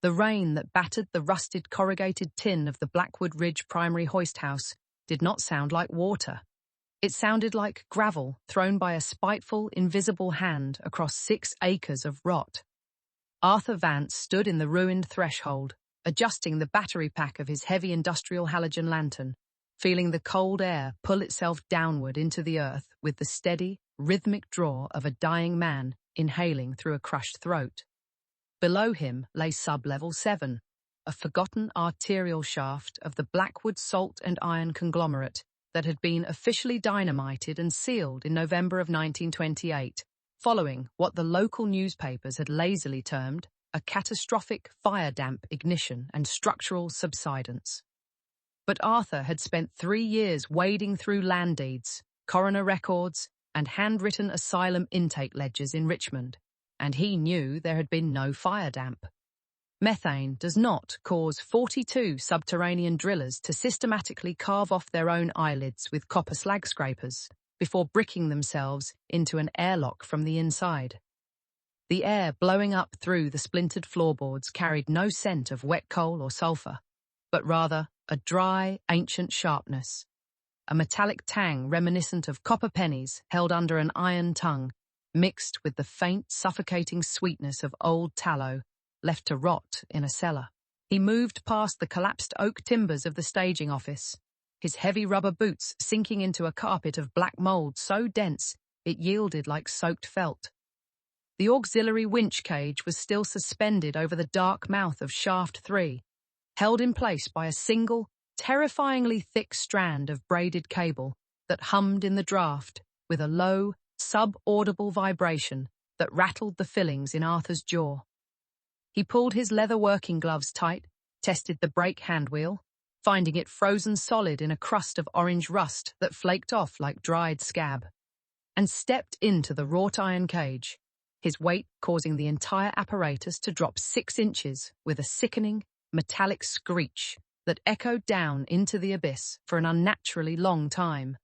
The rain that battered the rusted corrugated tin of the Blackwood Ridge primary hoist house did not sound like water. It sounded like gravel thrown by a spiteful, invisible hand across 6 acres of rot. Arthur Vance stood in the ruined threshold, adjusting the battery pack of his heavy industrial halogen lantern, feeling the cold air pull itself downward into the earth with the steady, rhythmic draw of a dying man inhaling through a crushed throat. Below him lay Sub-Level 7, a forgotten arterial shaft of the Blackwood salt and iron conglomerate that had been officially dynamited and sealed in November of 1928, following what the local newspapers had lazily termed a catastrophic fire damp ignition and structural subsidence. But Arthur had spent 3 years wading through land deeds, coroner records, and handwritten asylum intake ledgers in Richmond, and he knew there had been no fire damp. Methane does not cause 42 subterranean drillers to systematically carve off their own eyelids with copper slag scrapers before bricking themselves into an airlock from the inside. The air blowing up through the splintered floorboards carried no scent of wet coal or sulfur, but rather a dry, ancient sharpness, a metallic tang reminiscent of copper pennies held under an iron tongue, mixed with the faint, suffocating sweetness of old tallow left to rot in a cellar. He moved past the collapsed oak timbers of the staging office, his heavy rubber boots sinking into a carpet of black mold so dense it yielded like soaked felt. The auxiliary winch cage was still suspended over the dark mouth of shaft 3, held in place by a single, terrifyingly thick strand of braided cable that hummed in the draft with a low, sub-audible vibration that rattled the fillings in Arthur's jaw. He pulled his leather working gloves tight, tested the brake handwheel, finding it frozen solid in a crust of orange rust that flaked off like dried scab, and stepped into the wrought iron cage, his weight causing the entire apparatus to drop 6 inches with a sickening, metallic screech that echoed down into the abyss for an unnaturally long time.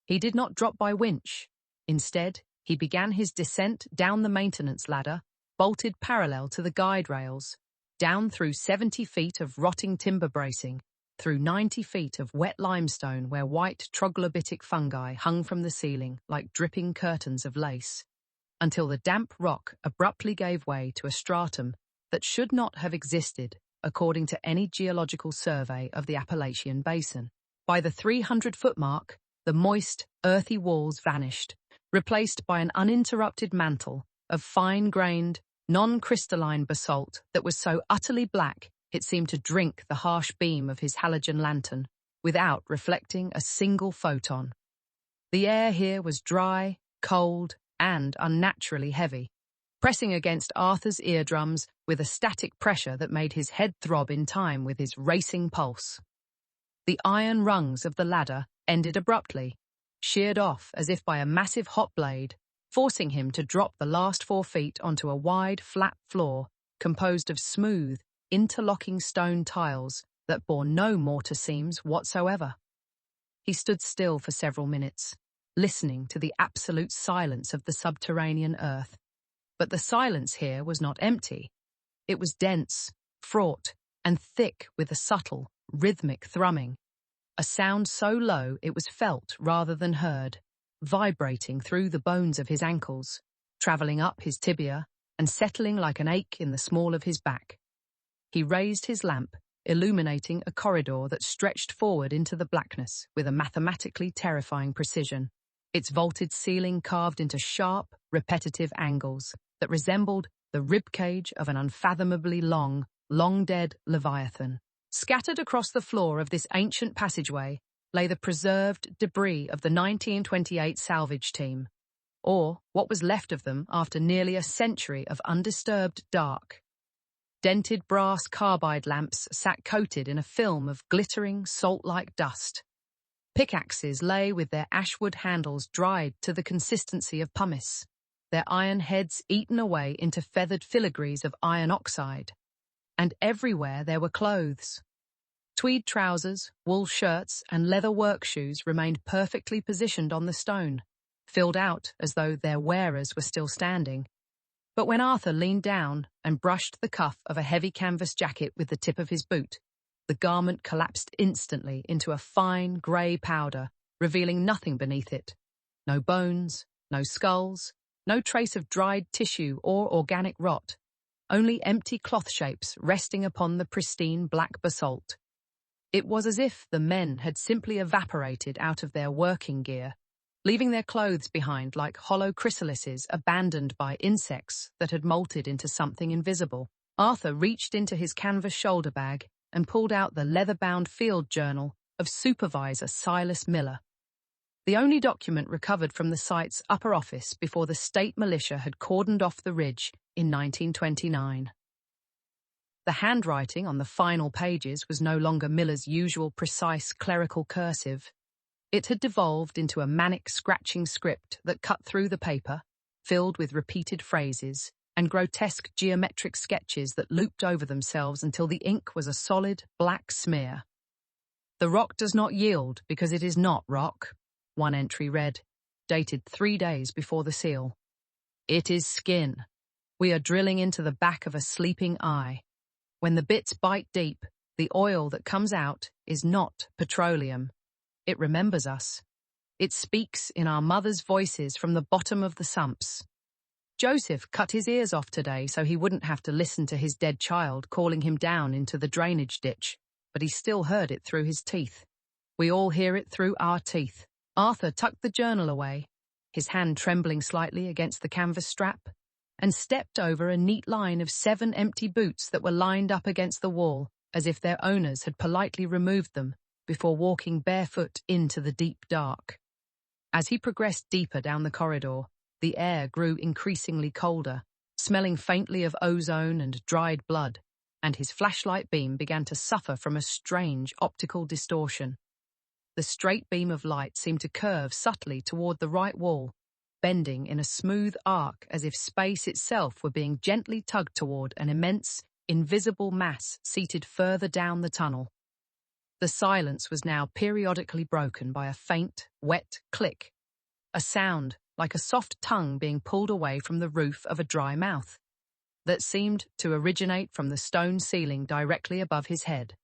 He did not drop by winch. Instead, he began his descent down the maintenance ladder, bolted parallel to the guide rails, down through 70 feet of rotting timber bracing, through 90 feet of wet limestone where white troglodytic fungi hung from the ceiling like dripping curtains of lace, until the damp rock abruptly gave way to a stratum that should not have existed according to any geological survey of the Appalachian Basin. By the 300-foot mark, the moist, earthy walls vanished, replaced by an uninterrupted mantle of fine-grained, non-crystalline basalt that was so utterly black it seemed to drink the harsh beam of his halogen lantern without reflecting a single photon. The air here was dry, cold, and unnaturally heavy, pressing against Arthur's eardrums with a static pressure that made his head throb in time with his racing pulse. The iron rungs of the ladder ended abruptly, sheared off as if by a massive hot blade, forcing him to drop the last 4 feet onto a wide, flat floor composed of smooth, interlocking stone tiles that bore no mortar seams whatsoever. He stood still for several minutes, listening to the absolute silence of the subterranean earth. But the silence here was not empty. It was dense, fraught, and thick with a subtle, rhythmic thrumming, a sound so low it was felt rather than heard, vibrating through the bones of his ankles, travelling up his tibia, and settling like an ache in the small of his back. He raised his lamp, illuminating a corridor that stretched forward into the blackness with a mathematically terrifying precision, its vaulted ceiling carved into sharp, repetitive angles that resembled the ribcage of an unfathomably long-dead leviathan. Scattered across the floor of this ancient passageway lay the preserved debris of the 1928 salvage team, or what was left of them after nearly a century of undisturbed dark. Dented brass carbide lamps sat coated in a film of glittering, salt-like dust. Pickaxes lay with their ashwood handles dried to the consistency of pumice, their iron heads eaten away into feathered filigrees of iron oxide. And everywhere there were clothes. Tweed trousers, wool shirts, and leather work shoes remained perfectly positioned on the stone, filled out as though their wearers were still standing. But when Arthur leaned down and brushed the cuff of a heavy canvas jacket with the tip of his boot, the garment collapsed instantly into a fine grey powder, revealing nothing beneath it. No bones, no skulls, no trace of dried tissue or organic rot, only empty cloth shapes resting upon the pristine black basalt. It was as if the men had simply evaporated out of their working gear, leaving their clothes behind like hollow chrysalises abandoned by insects that had molted into something invisible. Arthur reached into his canvas shoulder bag and pulled out the leather-bound field journal of Supervisor Silas Miller, the only document recovered from the site's upper office before the state militia had cordoned off the ridge in 1929. The handwriting on the final pages was no longer Miller's usual precise clerical cursive. It had devolved into a manic scratching script that cut through the paper, filled with repeated phrases and grotesque geometric sketches that looped over themselves until the ink was a solid black smear. "The rock does not yield because it is not rock," one entry read, dated 3 days before the seal. "It is skin. We are drilling into the back of a sleeping eye. When the bits bite deep, the oil that comes out is not petroleum. It remembers us. It speaks in our mothers' voices from the bottom of the sumps. Joseph cut his ears off today so he wouldn't have to listen to his dead child calling him down into the drainage ditch, but he still heard it through his teeth. We all hear it through our teeth." Arthur tucked the journal away, his hand trembling slightly against the canvas strap, and stepped over a neat line of 7 empty boots that were lined up against the wall as if their owners had politely removed them before walking barefoot into the deep dark. As he progressed deeper down the corridor, the air grew increasingly colder, smelling faintly of ozone and dried blood, and his flashlight beam began to suffer from a strange optical distortion. The straight beam of light seemed to curve subtly toward the right wall, bending in a smooth arc as if space itself were being gently tugged toward an immense, invisible mass seated further down the tunnel. The silence was now periodically broken by a faint, wet click, a sound like a soft tongue being pulled away from the roof of a dry mouth, that seemed to originate from the stone ceiling directly above his head,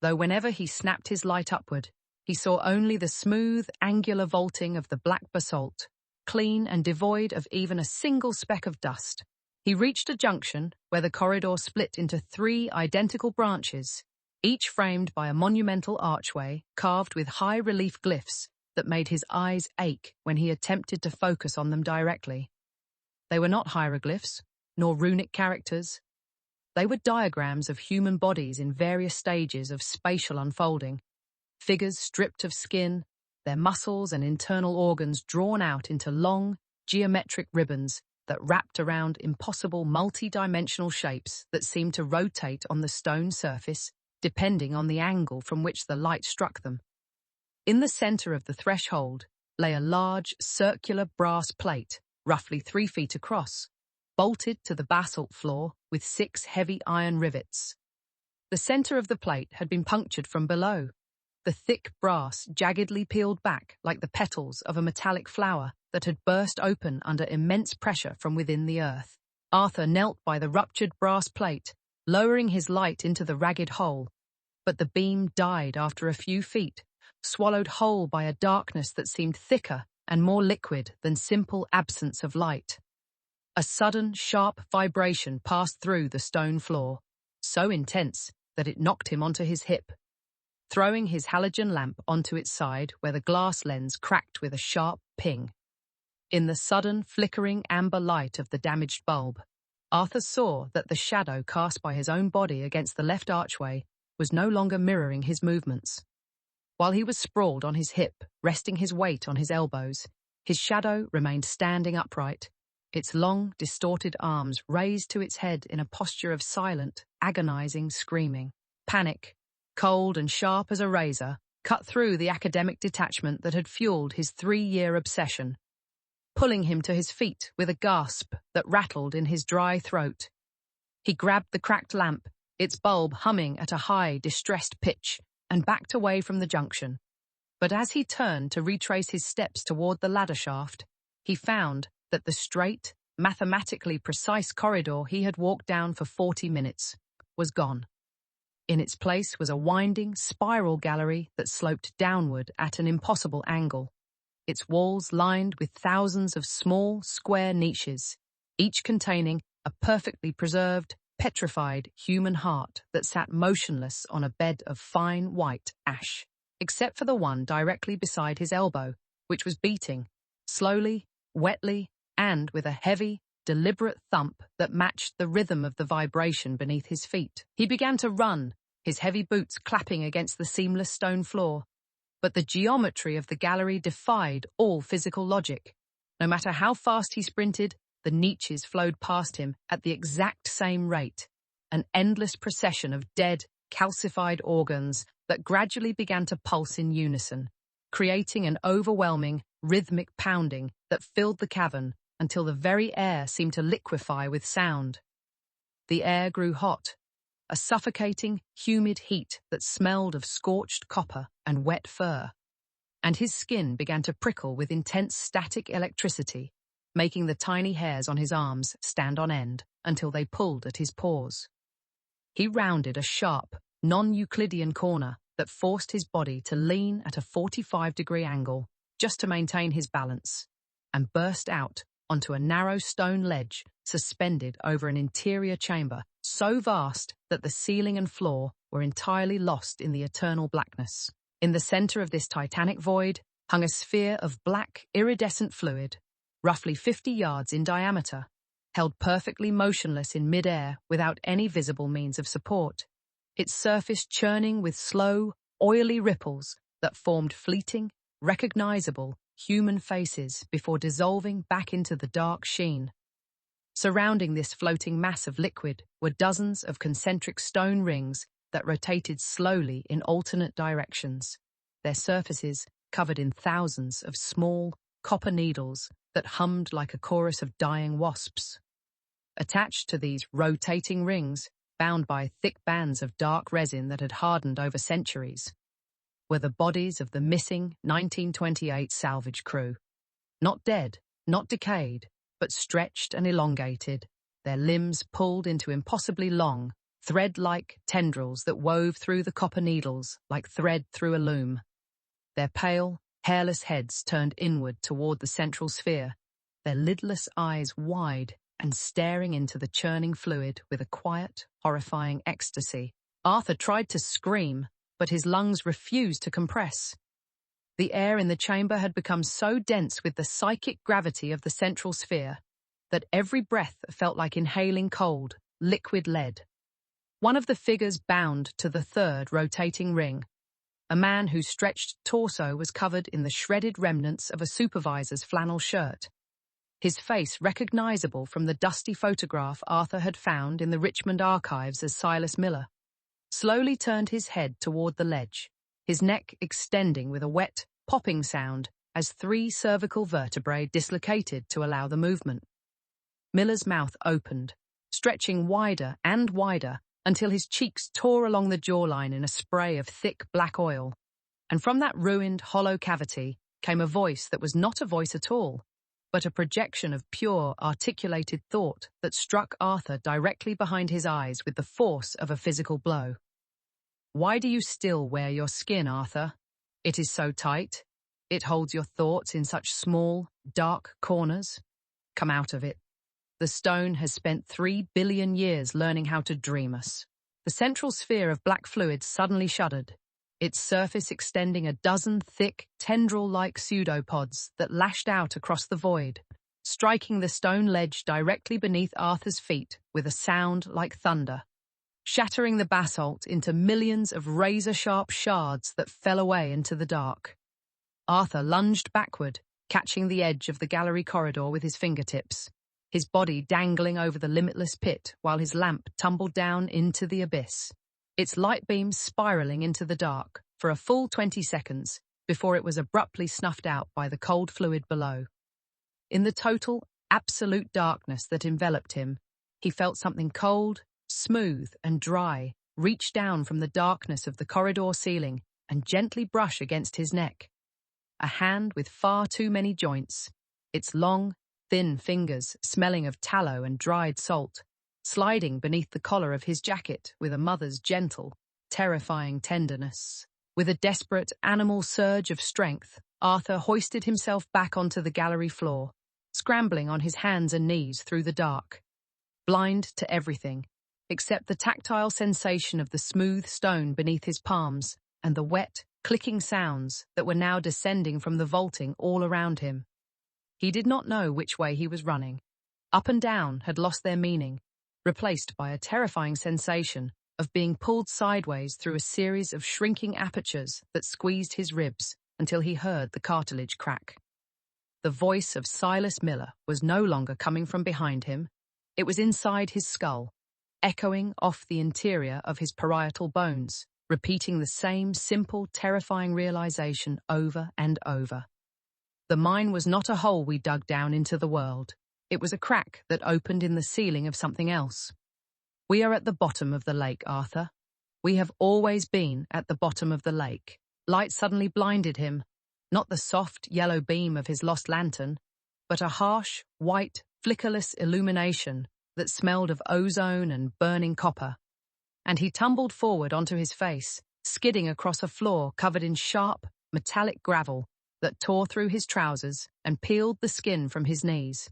though whenever he snapped his light upward, he saw only the smooth, angular vaulting of the black basalt, clean and devoid of even a single speck of dust. He reached a junction where the corridor split into 3 identical branches, each framed by a monumental archway carved with high-relief glyphs that made his eyes ache when he attempted to focus on them directly. They were not hieroglyphs, nor runic characters. They were diagrams of human bodies in various stages of spatial unfolding, figures stripped of skin, their muscles and internal organs drawn out into long, geometric ribbons that wrapped around impossible multi-dimensional shapes that seemed to rotate on the stone surface depending on the angle from which the light struck them. In the center of the threshold lay a large, circular brass plate, roughly 3 feet across, bolted to the basalt floor with 6 heavy iron rivets. The center of the plate had been punctured from below, the thick brass jaggedly peeled back like the petals of a metallic flower that had burst open under immense pressure from within the earth. Arthur knelt by the ruptured brass plate, lowering his light into the ragged hole, but the beam died after a few feet, swallowed whole by a darkness that seemed thicker and more liquid than simple absence of light. A sudden, sharp vibration passed through the stone floor, so intense that it knocked him onto his hip, throwing his halogen lamp onto its side where the glass lens cracked with a sharp ping. In the sudden, flickering amber light of the damaged bulb, Arthur saw that the shadow cast by his own body against the left archway was no longer mirroring his movements. While he was sprawled on his hip, resting his weight on his elbows, his shadow remained standing upright, its long, distorted arms raised to its head in a posture of silent, agonizing screaming. Panic, cold and sharp as a razor, cut through the academic detachment that had fueled his 3-year obsession, pulling him to his feet with a gasp that rattled in his dry throat. He grabbed the cracked lamp, its bulb humming at a high, distressed pitch, and backed away from the junction. But as he turned to retrace his steps toward the ladder shaft, he found that the straight, mathematically precise corridor he had walked down for 40 minutes was gone. In its place was a winding, spiral gallery that sloped downward at an impossible angle, its walls lined with thousands of small, square niches, each containing a perfectly preserved, petrified human heart that sat motionless on a bed of fine white ash, except for the one directly beside his elbow, which was beating, slowly, wetly, and with a heavy, deliberate thump that matched the rhythm of the vibration beneath his feet. He began to run, his heavy boots clapping against the seamless stone floor. But the geometry of the gallery defied all physical logic. No matter how fast he sprinted, the niches flowed past him at the exact same rate, an endless procession of dead, calcified organs that gradually began to pulse in unison, creating an overwhelming, rhythmic pounding that filled the cavern until the very air seemed to liquefy with sound. The air grew hot, a suffocating, humid heat that smelled of scorched copper and wet fur, and his skin began to prickle with intense static electricity, making the tiny hairs on his arms stand on end until they pulled at his paws. He rounded a sharp, non-Euclidean corner that forced his body to lean at a 45-degree angle just to maintain his balance, and burst out onto a narrow stone ledge suspended over an interior chamber so vast that the ceiling and floor were entirely lost in the eternal blackness. In the center of this titanic void hung a sphere of black, iridescent fluid, roughly 50 yards in diameter, held perfectly motionless in mid-air without any visible means of support, its surface churning with slow, oily ripples that formed fleeting, recognizable, human faces before dissolving back into the dark sheen. Surrounding this floating mass of liquid were dozens of concentric stone rings that rotated slowly in alternate directions, their surfaces covered in thousands of small, copper needles that hummed like a chorus of dying wasps. Attached to these rotating rings, bound by thick bands of dark resin that had hardened over centuries, were the bodies of the missing 1928 salvage crew. Not dead, not decayed, but stretched and elongated, their limbs pulled into impossibly long, thread-like tendrils that wove through the copper needles like thread through a loom. Their pale, hairless heads turned inward toward the central sphere, their lidless eyes wide and staring into the churning fluid with a quiet, horrifying ecstasy. Arthur tried to scream, but his lungs refused to compress. The air in the chamber had become so dense with the psychic gravity of the central sphere that every breath felt like inhaling cold, liquid lead. One of the figures bound to the third rotating ring, a man whose stretched torso was covered in the shredded remnants of a supervisor's flannel shirt, his face recognizable from the dusty photograph Arthur had found in the Richmond archives as Silas Miller, slowly turned his head toward the ledge, his neck extending with a wet, popping sound as 3 cervical vertebrae dislocated to allow the movement. Miller's mouth opened, stretching wider and wider until his cheeks tore along the jawline in a spray of thick black oil, and from that ruined, hollow cavity came a voice that was not a voice at all, but a projection of pure, articulated thought that struck Arthur directly behind his eyes with the force of a physical blow. "Why do you still wear your skin, Arthur? It is so tight. It holds your thoughts in such small, dark corners. Come out of it. The stone has spent 3 billion years learning how to dream us." The central sphere of black fluid suddenly shuddered, its surface extending a dozen thick, tendril-like pseudopods that lashed out across the void, striking the stone ledge directly beneath Arthur's feet with a sound like thunder, shattering the basalt into millions of razor-sharp shards that fell away into the dark. Arthur lunged backward, catching the edge of the gallery corridor with his fingertips, his body dangling over the limitless pit while his lamp tumbled down into the abyss, its light beams spiraling into the dark for a full 20 seconds before it was abruptly snuffed out by the cold fluid below. In the total, absolute darkness that enveloped him, he felt something cold, smooth, and dry reach down from the darkness of the corridor ceiling and gently brush against his neck. A hand with far too many joints, its long, thin fingers smelling of tallow and dried salt, sliding beneath the collar of his jacket with a mother's gentle, terrifying tenderness. With a desperate animal surge of strength, Arthur hoisted himself back onto the gallery floor, scrambling on his hands and knees through the dark, blind to everything, except the tactile sensation of the smooth stone beneath his palms and the wet, clicking sounds that were now descending from the vaulting all around him. He did not know which way he was running. Up and down had lost their meaning, replaced by a terrifying sensation of being pulled sideways through a series of shrinking apertures that squeezed his ribs until he heard the cartilage crack. The voice of Silas Miller was no longer coming from behind him. It was inside his skull, echoing off the interior of his parietal bones, repeating the same simple, terrifying realization over and over. The mine was not a hole we dug down into the world. It was a crack that opened in the ceiling of something else. We are at the bottom of the lake, Arthur. We have always been at the bottom of the lake. Light suddenly blinded him, not the soft yellow beam of his lost lantern, but a harsh, white, flickerless illumination that smelled of ozone and burning copper. And he tumbled forward onto his face, skidding across a floor covered in sharp, metallic gravel that tore through his trousers and peeled the skin from his knees.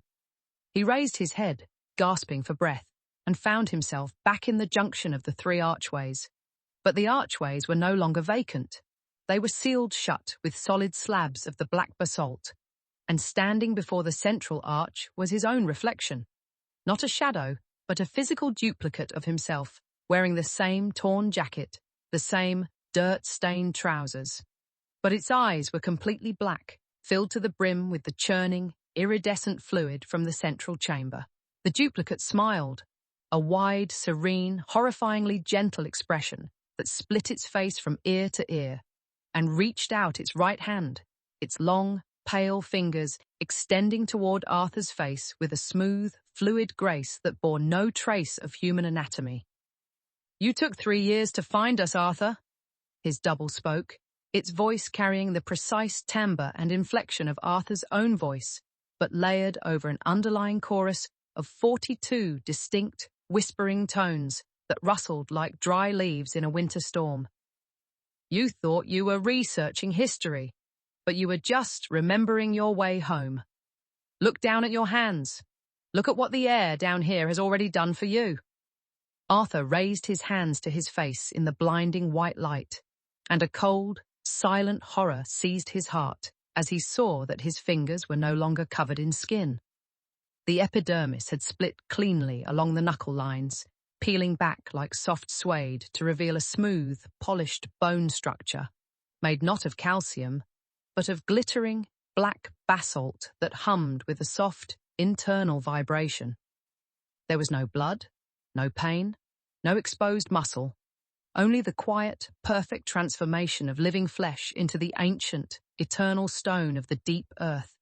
He raised his head, gasping for breath, and found himself back in the junction of the three archways. But the archways were no longer vacant. They were sealed shut with solid slabs of the black basalt, and standing before the central arch was his own reflection. Not a shadow, but a physical duplicate of himself, wearing the same torn jacket, the same dirt-stained trousers. But its eyes were completely black, filled to the brim with the churning, iridescent fluid from the central chamber. The duplicate smiled, a wide, serene, horrifyingly gentle expression that split its face from ear to ear, and reached out its right hand, its long, pale fingers extending toward Arthur's face with a smooth, fluid grace that bore no trace of human anatomy. "You took 3 years to find us, Arthur," his double spoke, its voice carrying the precise timbre and inflection of Arthur's own voice, but layered over an underlying chorus of 42 distinct, whispering tones that rustled like dry leaves in a winter storm. "You thought you were researching history, but you were just remembering your way home. Look down at your hands. Look at what the air down here has already done for you." Arthur raised his hands to his face in the blinding white light, and a cold, silent horror seized his heart as he saw that his fingers were no longer covered in skin. The epidermis had split cleanly along the knuckle lines, peeling back like soft suede to reveal a smooth, polished bone structure, made not of calcium, but of glittering, black basalt that hummed with a soft, internal vibration. There was no blood, no pain, no exposed muscle, only the quiet, perfect transformation of living flesh into the ancient, eternal stone of the deep earth.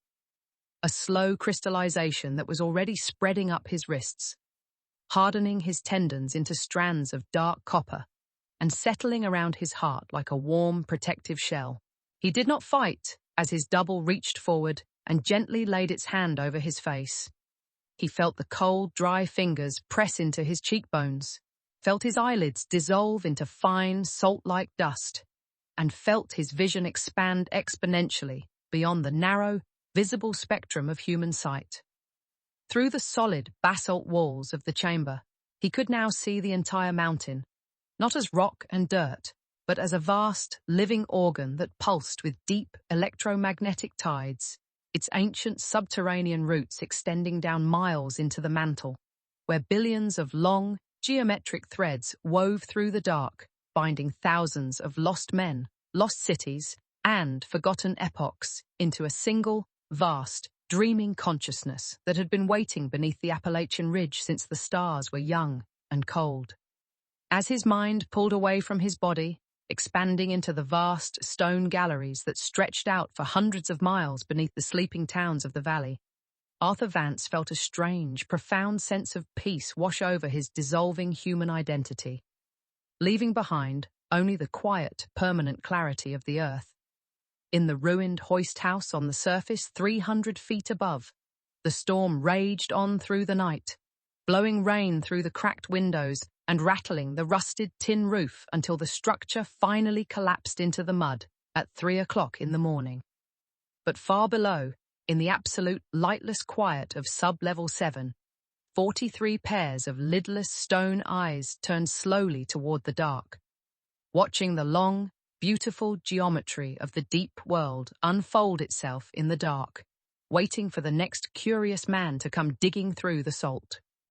A slow crystallization that was already spreading up his wrists, hardening his tendons into strands of dark copper, and settling around his heart like a warm, protective shell. He did not fight as his double reached forward and gently laid its hand over his face. He felt the cold, dry fingers press into his cheekbones, felt his eyelids dissolve into fine, salt-like dust, and felt his vision expand exponentially beyond the narrow, visible spectrum of human sight. Through the solid basalt walls of the chamber, he could now see the entire mountain, not as rock and dirt, but as a vast, living organ that pulsed with deep electromagnetic tides, its ancient subterranean roots extending down miles into the mantle, where billions of long, geometric threads wove through the dark, binding thousands of lost men, lost cities, and forgotten epochs into a single, vast, dreaming consciousness that had been waiting beneath the Appalachian Ridge since the stars were young and cold. As his mind pulled away from his body, expanding into the vast stone galleries that stretched out for hundreds of miles beneath the sleeping towns of the valley, Arthur Vance felt a strange, profound sense of peace wash over his dissolving human identity, leaving behind only the quiet, permanent clarity of the earth. In the ruined hoist house on the surface 300 feet above, The storm raged on through the night, blowing rain through the cracked windows and rattling the rusted tin roof until the structure finally collapsed into the mud at 3 o'clock in the morning. But far below, in the absolute lightless quiet of sub-level 7, 43 pairs of lidless stone eyes turned slowly toward the dark, watching the long, beautiful geometry of the deep world unfold itself in the dark, waiting for the next curious man to come digging through the salt.